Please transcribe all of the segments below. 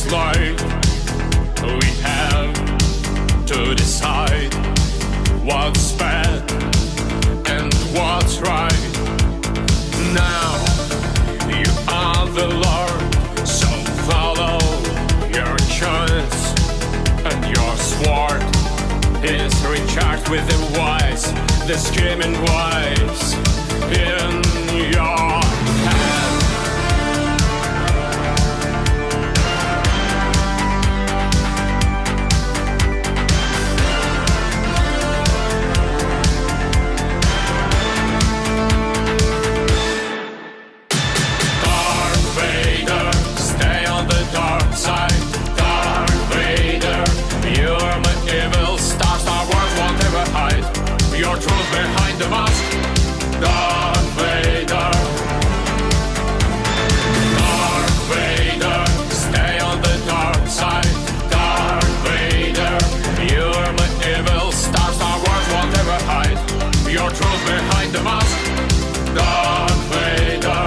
against light. We have to decide what's bad and what's right. Now you are the Lord, so follow your choice, and your sword is recharged with the wise, the screaming wise in your hand. Your truth behind the mask, Darth Vader. Darth Vader, stay on the dark side. Darth Vader, you're my evil star. Star Wars won't ever hide. Your truth behind the mask, Darth Vader.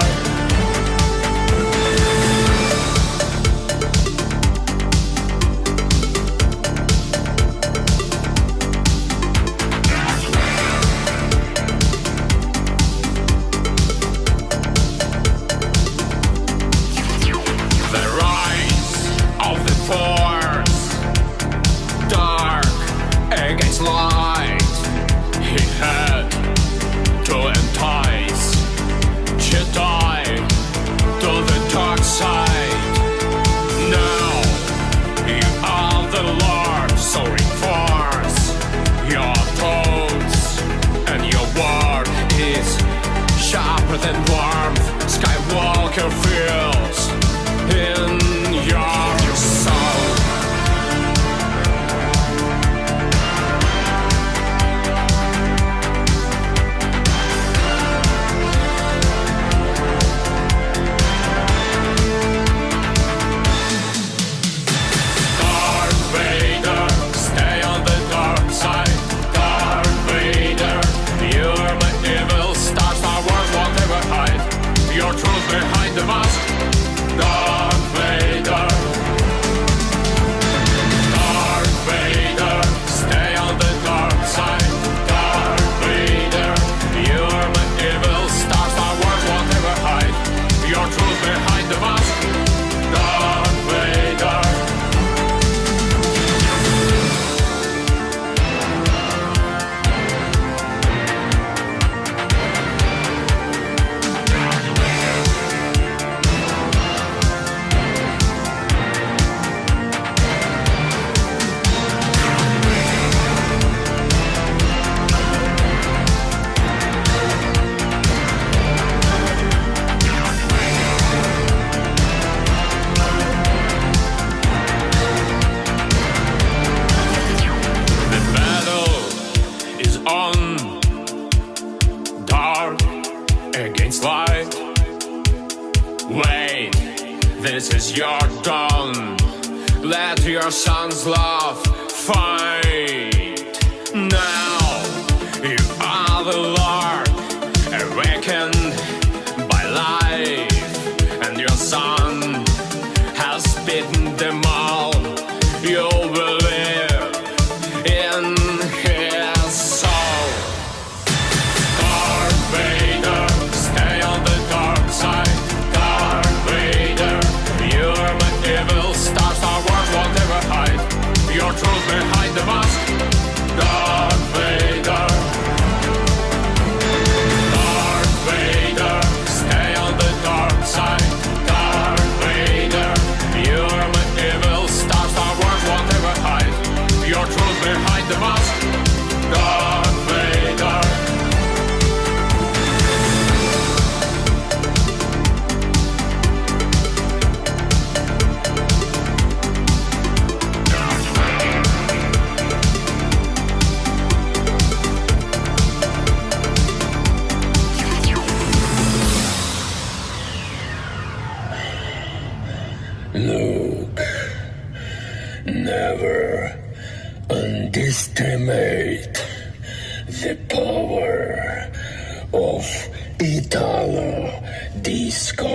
Light, he had to entice Jedi to the dark side. Now you are the Lord, so reinforce your thoughts, and your word is sharper than warmth Skywalker feels in your soul. Your truth behind the mask, Darth Vader. Darth Vader, stay on the dark side. Darth Vader, you're my evil star. Star Wars won't ever hide. Your truth behind the mask, Darth Vader. Light. Wait, this is your dawn. Let your son's love fight. Now you are the Lord, awakened by life, and your son has beaten them all. You will live in his soul. Darth Vader, stay on the dark side. Darth Vader, you're my evil star. Star Wars won't ever hide. Your truth behind the mask, Darth Vader. Darth Vader, stay on the dark side. Darth Vader, you're my evil star. Star Wars won't ever hide. Your truth behind the mask, Darth Vader. Luke, never underestimate the power of Italo Disco.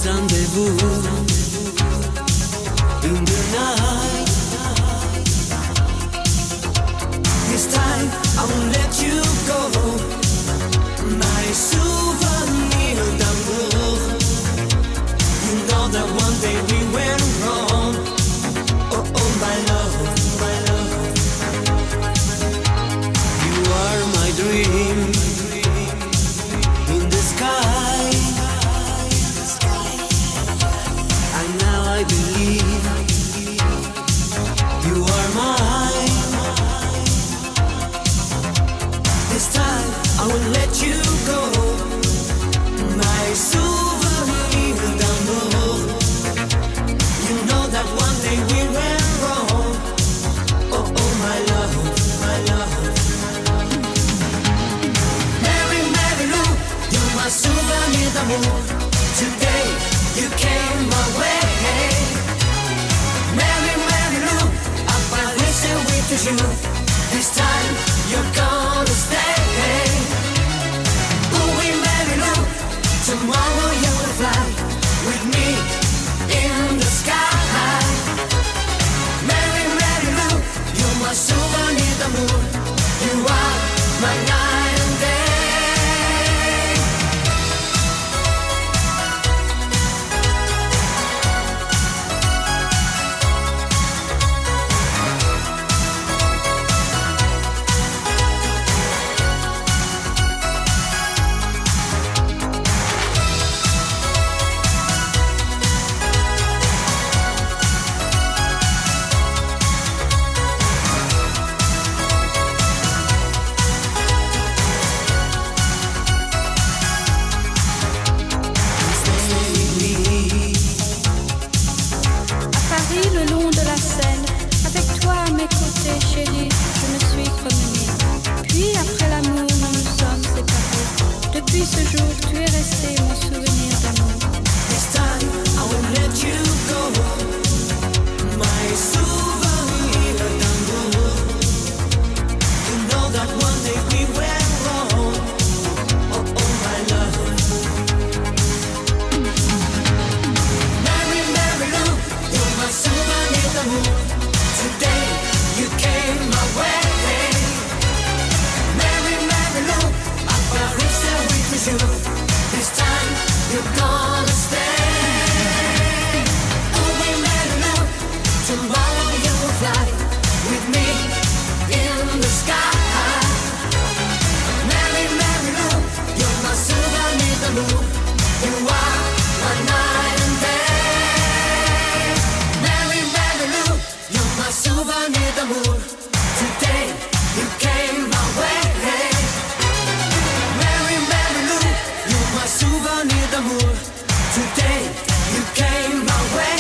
rendezvous in the night. This time I won't let you go, my souvenir d'amour. You know that one day we went wrong. Oh, oh, my love, my love. You are my dream in the sky. And now I believe you are mine. This time I won't let you go, my souvenir d'amour. You know that one day we went wrong. Oh, oh, my love, my love. Mary, Mary Lou, you're my souvenir d'amour. Today you came my way. Mary, Mary Lou, à Paris c'est oui toujours. This time you're gonna stay. Oh oui, Mary Lou, tomorrow you will fly with me in the sky. Mary, Mary Lou, you're my souvenir d'amour. You are my night and day. Le long de la Seine, avec toi à mes côtés, chérie, je me suis promenée. Puis après l'amour, nous nous sommes séparés. Depuis ce jour, tu es resté mon souvenir d'amour. This time I won't let you go, my souvenir d'amour. You know that one day we went wrong. Oh, oh, my love. Mary, Mary Lou, you're my souvenir d'amour. Today you came my way. Mary, Mary Lou, à Paris c'est oui toujours. This time you're gonna stay. Oh oui, Mary Lou, tomorrow you will fly with me in the sky. Mary, Mary Lou, you're my souvenir d'amour. You are my night and day. Mary, Mary Lou, you're my souvenir d'amour. Today you came my way. Mary, Mary Lou, you're my souvenir d'amour. Today you came my way.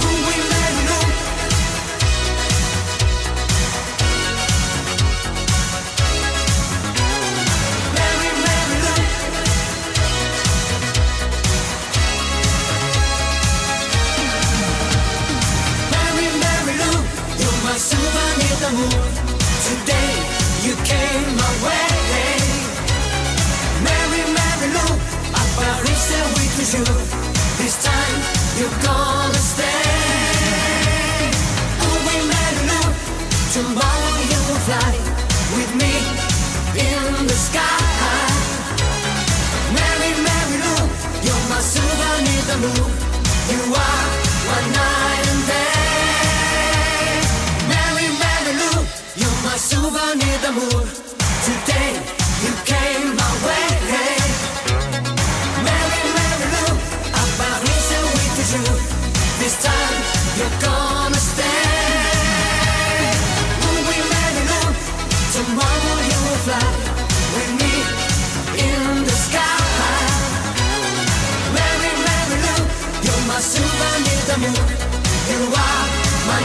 Ooh, oui, Mary Lou. Mary, Mary Lou. Mary, Mary Lou, you're my souvenir d'amour. Today you came my way. Mary, Mary Lou, à Paris c'est oui toujours. This time you're gonna stay. Oh oui, Mary Lou, tomorrow you will fly with me in the sky. Mary, Mary Lou, you're my souvenir d'amour. You are my night and day. Mary, Mary Lou, you're my souvenir d'amour. Today